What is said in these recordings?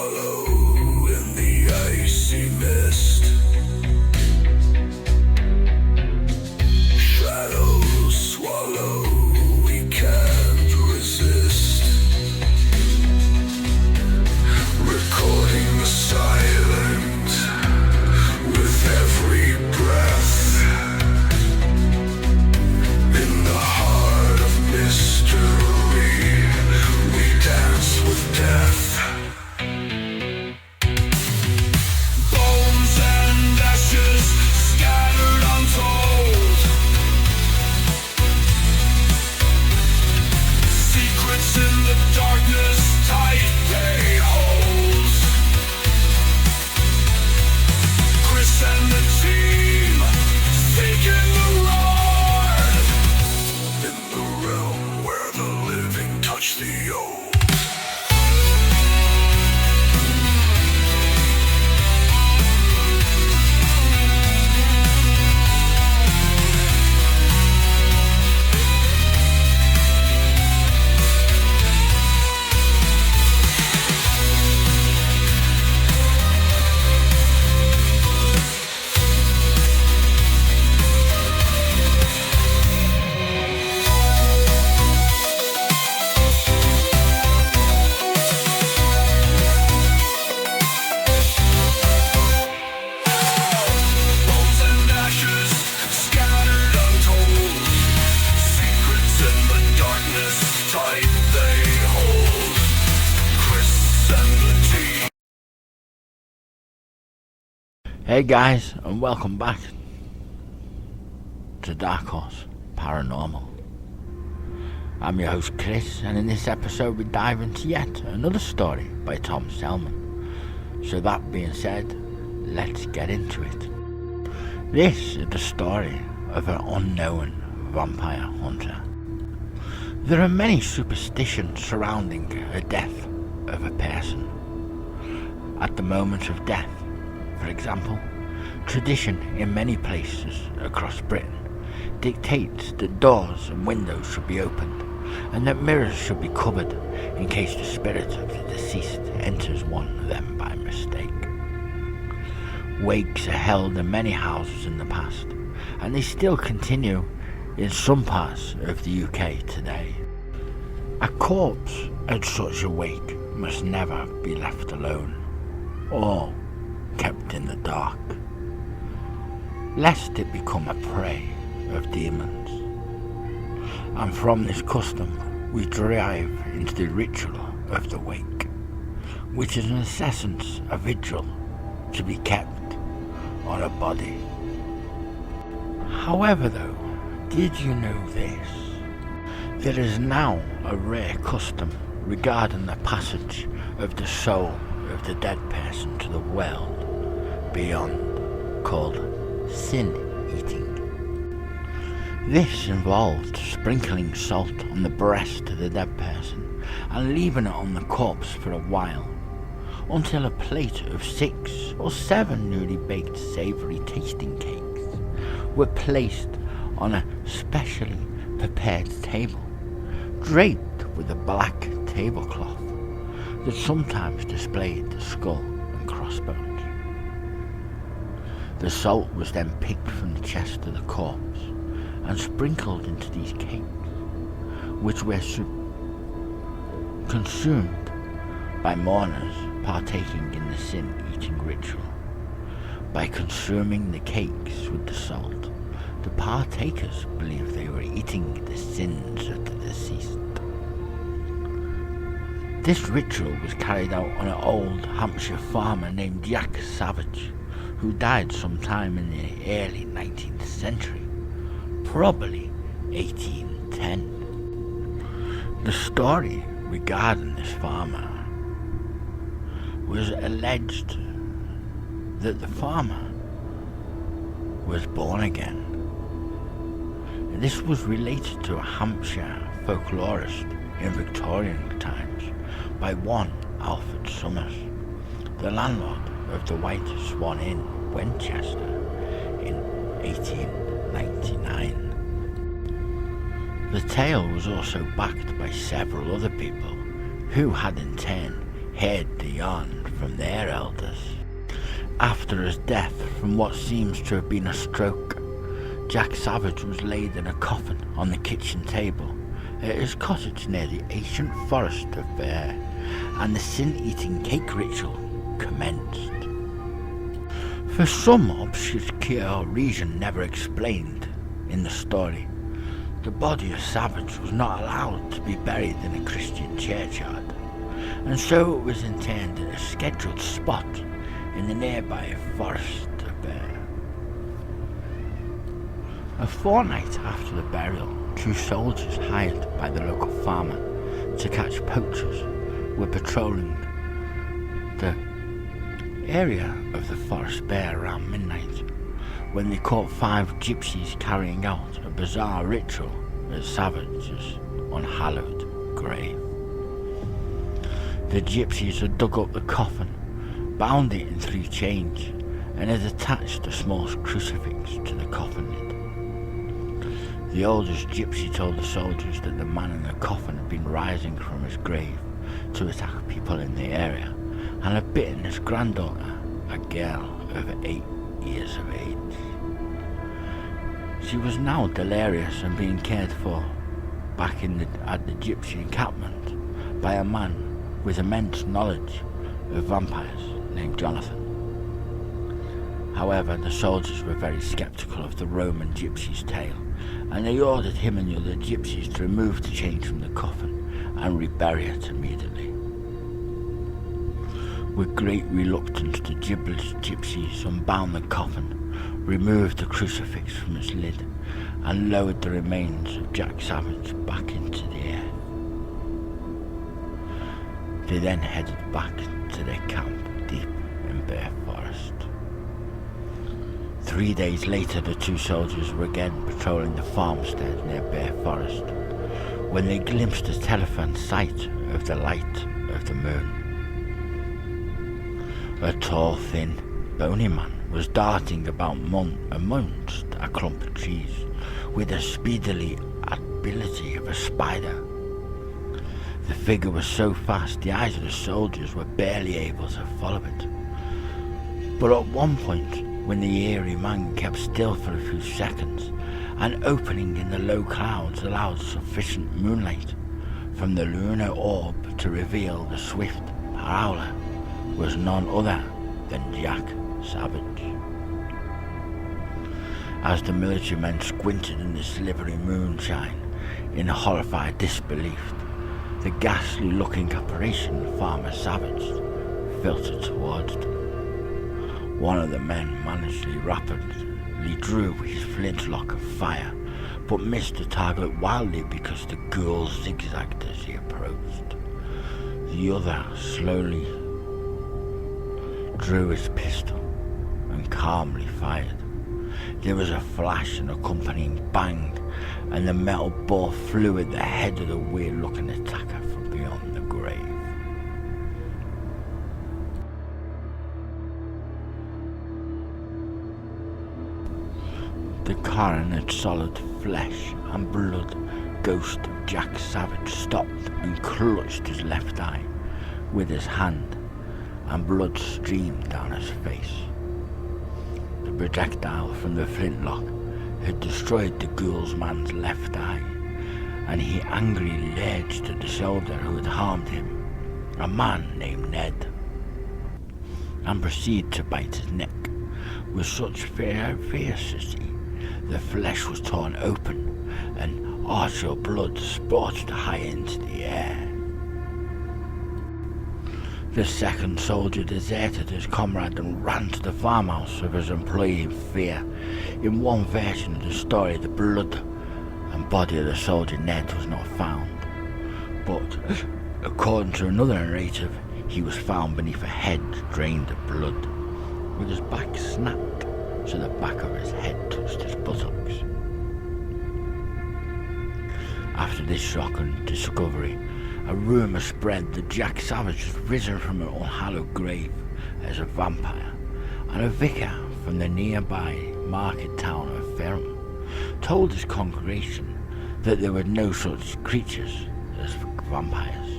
swallow in the icy mist. Shadows swallow, we can't resist. Recording the silent with every breath. In the heart of mystery, we dance with death. Bones and ashes scattered untold. Secrets in the darkness tight they hold. Chris and the team seeking the Lord. In the realm where the living touch the old. Hey guys, and welcome back to Darkhorse Paranormal. I'm your host Chris, and in this episode we dive into yet another story by Tom Selman. So that being said, let's get into it. This is the story of an unknown vampire hunter. There are many superstitions surrounding the death of a person. At the moment of death, for example, tradition in many places across Britain dictates that doors and windows should be opened and that mirrors should be covered in case the spirit of the deceased enters one of them by mistake. Wakes are held in many houses in the past, and they still continue in some parts of the UK today. A corpse at such a wake must never be left alone or kept in the dark, lest it become a prey of demons. And from this custom we derive into the ritual of the wake, which is in essence a vigil to be kept on a body. However though, did you know this? There is now a rare custom regarding the passage of the soul of the dead person to the world beyond, called sin eating. This involved sprinkling salt on the breast of the dead person and leaving it on the corpse for a while, until a plate of 6 or 7 newly baked savoury tasting cakes were placed on a specially prepared table, draped with a black tablecloth that sometimes displayed the skull and crossbones. The salt was then picked from the chest of the corpse and sprinkled into these cakes, which were consumed by mourners partaking in the sin-eating ritual. By consuming the cakes with the salt, the partakers believed they were eating the sins of the deceased. This ritual was carried out on an old Hampshire farmer named Jack Savage, who died sometime in the early 19th century, probably 1810. The story regarding this farmer was alleged that the farmer was born again. This was related to a Hampshire folklorist in Victorian times by one Alfred Summers, the landlord of the White Swan Inn, Winchester, in 1899. The tale was also backed by several other people who had in turn heard the yarn from their elders. After his death from what seems to have been a stroke, Jack Savage was laid in a coffin on the kitchen table at his cottage near the ancient forest of Bear, and the sin-eating cake ritual commenced. For some obscure reason never explained in the story, the body of Savage was not allowed to be buried in a Christian churchyard, and so it was interred at a scheduled spot in the nearby forest of Bear. A fortnight after the burial, 2 soldiers hired by the local farmer to catch poachers were patrolling the area of the forest Bear around midnight when they caught 5 gypsies carrying out a bizarre ritual at Savage's unhallowed grave. The gypsies had dug up the coffin, bound it in 3 chains, and had attached a small crucifix to the coffin lid. The oldest gypsy told the soldiers that the man in the coffin had been rising from his grave to attack people in the area, and had bitten his granddaughter, a girl over 8 years of age. She was now delirious and being cared for back at the gypsy encampment by a man with immense knowledge of vampires named Jonathan. However, the soldiers were very sceptical of the Roman gypsy's tale, and they ordered him and the other gypsies to remove the chains from the coffin and rebury it immediately. With great reluctance, the gibless gypsies unbound the coffin, removed the crucifix from its lid, and lowered the remains of Jack Savage back into the air. They then headed back to their camp deep in Bear Forest. 3 days later, the 2 soldiers were again patrolling the farmstead near Bear Forest when they glimpsed a telephone sight of the light of the moon. A tall, thin, bony man was darting about amongst a clump of trees with the speedily ability of a spider. The figure was so fast the eyes of the soldiers were barely able to follow it. But at one point, when the eerie man kept still for a few seconds, an opening in the low clouds allowed sufficient moonlight from the lunar orb to reveal the swift prowler was none other than Jack Savage. As the military men squinted in the slivery moonshine in horrified disbelief, the ghastly-looking apparition of Farmer Savage filtered towards them. One of the men managed rapidly drew his flintlock of fire, but missed the target wildly because the ghoul zigzagged as he approached. The other slowly drew his pistol and calmly fired. There was a flash and accompanying bang, and the metal ball flew at the head of the weird-looking attacker from beyond the grave. The coroneted solid flesh and blood ghost of Jack Savage stopped and clutched his left eye with his hand, and blood streamed down his face. The projectile from the flintlock had destroyed the ghoul's man's left eye, and he angrily lurched at the soldier who had harmed him, a man named Ned, and proceeded to bite his neck. With such fiercity, the flesh was torn open, and arterial blood spurted high into the air. The second soldier deserted his comrade and ran to the farmhouse of his employee in fear. In one version of the story, the blood and body of the soldier Ned was not found, but according to another narrative, he was found beneath a hedge drained of blood, with his back snapped so the back of his head touched his buttocks. After this shocking discovery, a rumour spread that Jack Savage had risen from an unhallowed grave as a vampire, and a vicar from the nearby market town of Ferrum told his congregation that there were no such creatures as vampires.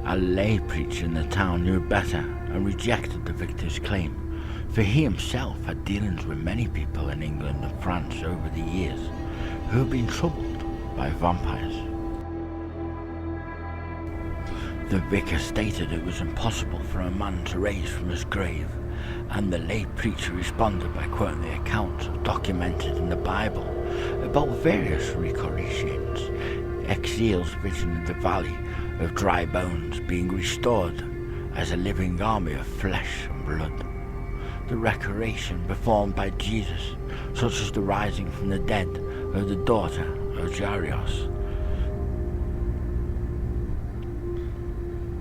A lay preacher in the town knew better and rejected the victor's claim, for he himself had dealings with many people in England and France over the years who had been troubled by vampires. The vicar stated it was impossible for a man to rise from his grave, and the lay preacher responded by quoting the accounts documented in the Bible about various recreations, Ezekiel's vision of the valley of dry bones being restored as a living army of flesh and blood, the recreation performed by Jesus, such as the rising from the dead of the daughter of Jairus,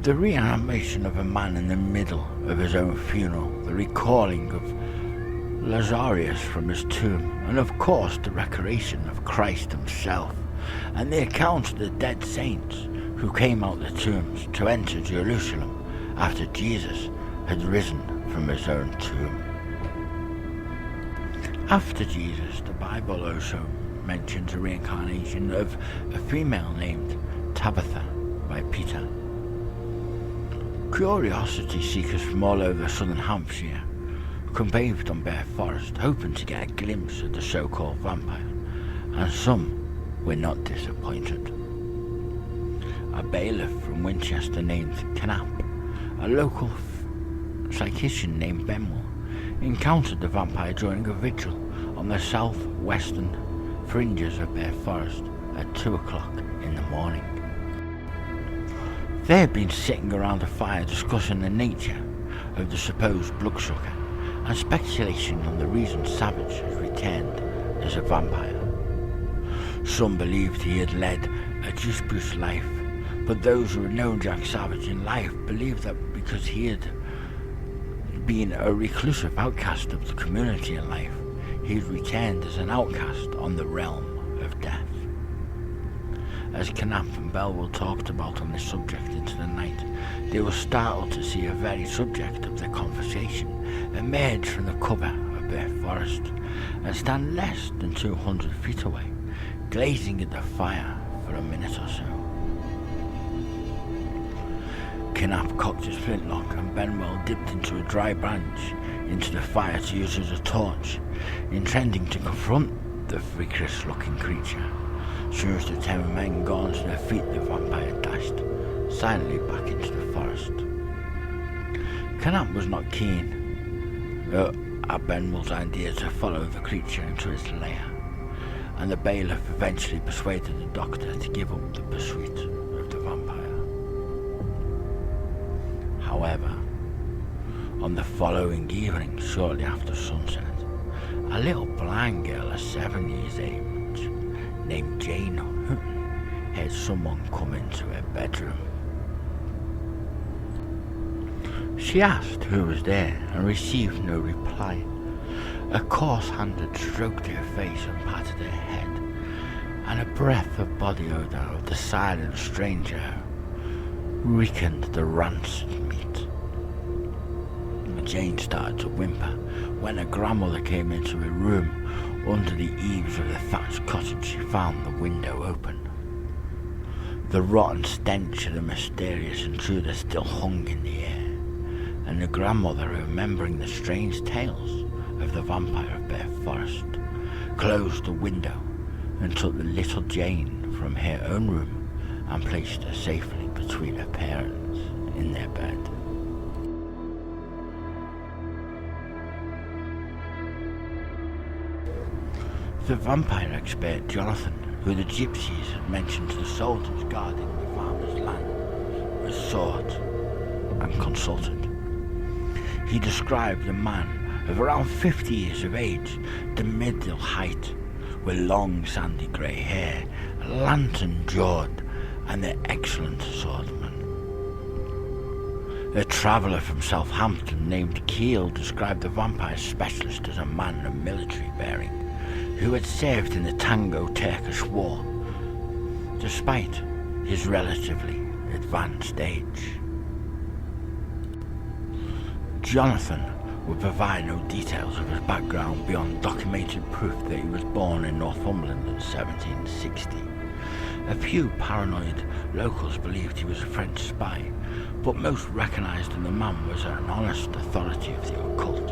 the reanimation of a man in the middle of his own funeral, the recalling of Lazarus from his tomb, and of course the recreation of Christ himself, and the accounts of the dead saints who came out of the tombs to enter Jerusalem after Jesus had risen from his own tomb. After Jesus, the Bible also mentions a reincarnation of a female named Tabitha by Peter. Curiosity seekers from all over southern Hampshire campaigned on Bear Forest, hoping to get a glimpse of the so-called vampire, and some were not disappointed. A bailiff from Winchester named Knapp, a local psychician named Benwell, encountered the vampire during a vigil on the southwestern fringes of Bear Forest at 2 o'clock in the morning. They had been sitting around a fire discussing the nature of the supposed bloodsucker and speculation on the reason Savage had returned as a vampire. Some believed he had led a disputous life, but those who had known Jack Savage in life believed that because he had been a reclusive outcast of the community in life, he had returned as an outcast on the realm of death. As Knapp and Belwell talked about on this subject into the night, they were startled to see a very subject of their conversation emerge from the cover of Bear Forest and stand less than 200 feet away, gazing at the fire for a minute or so. Knapp cocked his flintlock and Benwell dipped into a dry branch into the fire to use as a torch, intending to confront the vigorous-looking creature. As soon as the 10 men got onto their feet, the vampire dashed silently back into the forest. Knapp was not keen at Benwell's idea to follow the creature into its lair, and the bailiff eventually persuaded the doctor to give up the pursuit of the vampire. However, on the following evening, shortly after sunset, a little blind girl of 7 years age, named Jane Hutton, heard someone come into her bedroom. She asked who was there and received no reply. A coarse hand had stroked her face and patted her head, and a breath of body odour of the silent stranger weakened the rancid meat. Jane started to whimper when her grandmother came into her room. Under the eaves of the thatched cottage, she found the window open. The rotten stench of the mysterious intruder still hung in the air, and the grandmother, remembering the strange tales of the vampire of Bear Forest, closed the window and took the little Jane from her own room and placed her safely between her parents in their bed. The vampire expert Jonathan, who the gypsies had mentioned to the soldiers guarding the farmer's land, was sought and consulted. He described a man of around 50 years of age, the middle height, with long sandy grey hair, lantern-jawed, and an excellent swordsman. A traveller from Southampton named Keel described the vampire specialist as a man of military bearing, who had served in the Tango-Turkish War, despite his relatively advanced age. Jonathan would provide no details of his background beyond documented proof that he was born in Northumberland in 1760. A few paranoid locals believed he was a French spy, but most recognised in the man was an honest authority of the occult,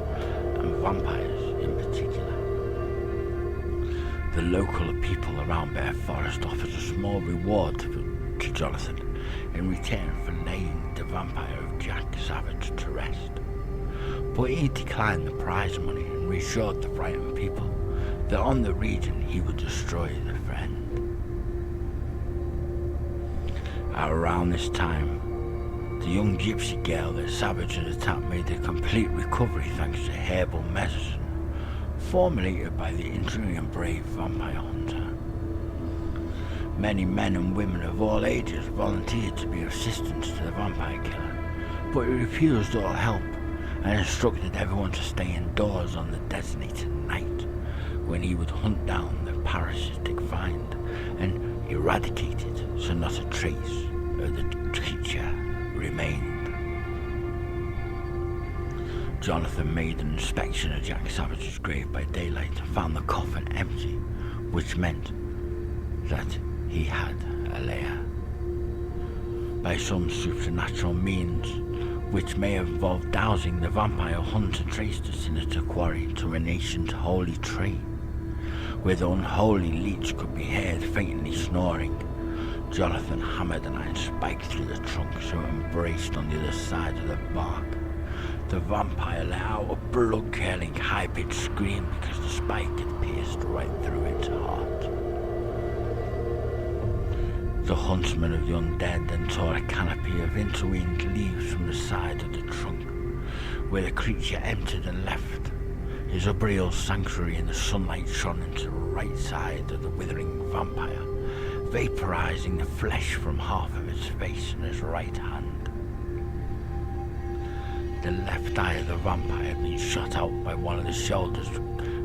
and vampires in particular. The local people around Bear Forest offered a small reward to Jonathan in return for laying the vampire of Jack Savage to rest. But he declined the prize money and reassured the frightened people that on the region he would destroy the friend. Around this time, the young gypsy girl that Savage had attacked made a complete recovery thanks to herbal medicine formulated by the intriguing and brave vampire hunter. Many men and women of all ages volunteered to be assistants to the vampire killer, but he refused all help and instructed everyone to stay indoors on the designated night when he would hunt down the parasitic find and eradicate it so not a trace of the creature remained. Jonathan made an inspection of Jack Savage's grave by daylight and found the coffin empty, which meant that he had a lair. By some supernatural means, which may have involved dowsing, the vampire hunter traced the sinister quarry to an ancient holy tree, where the unholy leech could be heard faintly snoring. Jonathan hammered an iron spike through the trunk so it embraced on the other side of the bark. The vampire let out a blood-curdling, high-pitched scream because the spike had pierced right through its heart. The huntsman of the undead then tore a canopy of intertwined leaves from the side of the trunk, where the creature entered and left. His arboreal sanctuary in the sunlight shone into the right side of the withering vampire, vaporizing the flesh from half of its face and his right hand. The left eye of the vampire had been shot out by one of the soldiers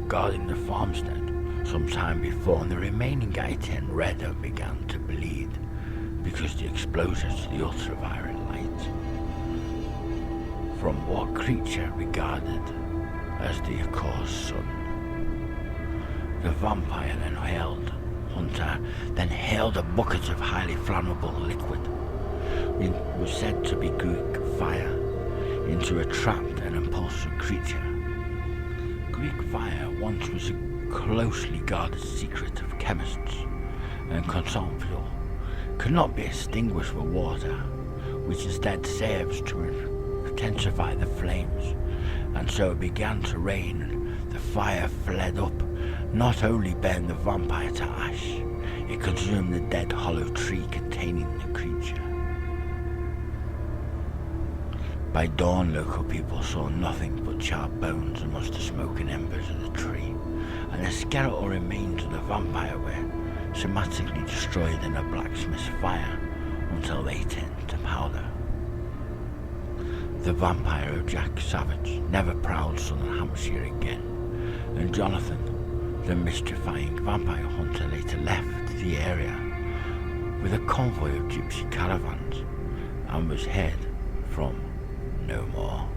guarding the farmstead some time before, and the remaining eye turned red and began to bleed because the exposure to the ultraviolet light from what creature regarded as the accursed sun. The vampire then hailed a bucket of highly flammable liquid, it was said to be Greek fire, into a trapped and impulsive creature. Greek fire once was a closely guarded secret of chemists, and consumed fuel could not be extinguished with water, which instead serves to intensify the flames, and so it began to rain, and the fire fled up, not only burned the vampire to ash, it consumed the dead hollow tree containing the creature. By dawn, local people saw nothing but charred bones amongst the smoking embers of the tree, and the skeletal remains of the vampire were schematically destroyed in a blacksmith's fire until they turned to powder. The vampire of Jack Savage never prowled southern Hampshire again, and Jonathan, the mystifying vampire hunter, later left the area with a convoy of gypsy caravans and was heard from no more.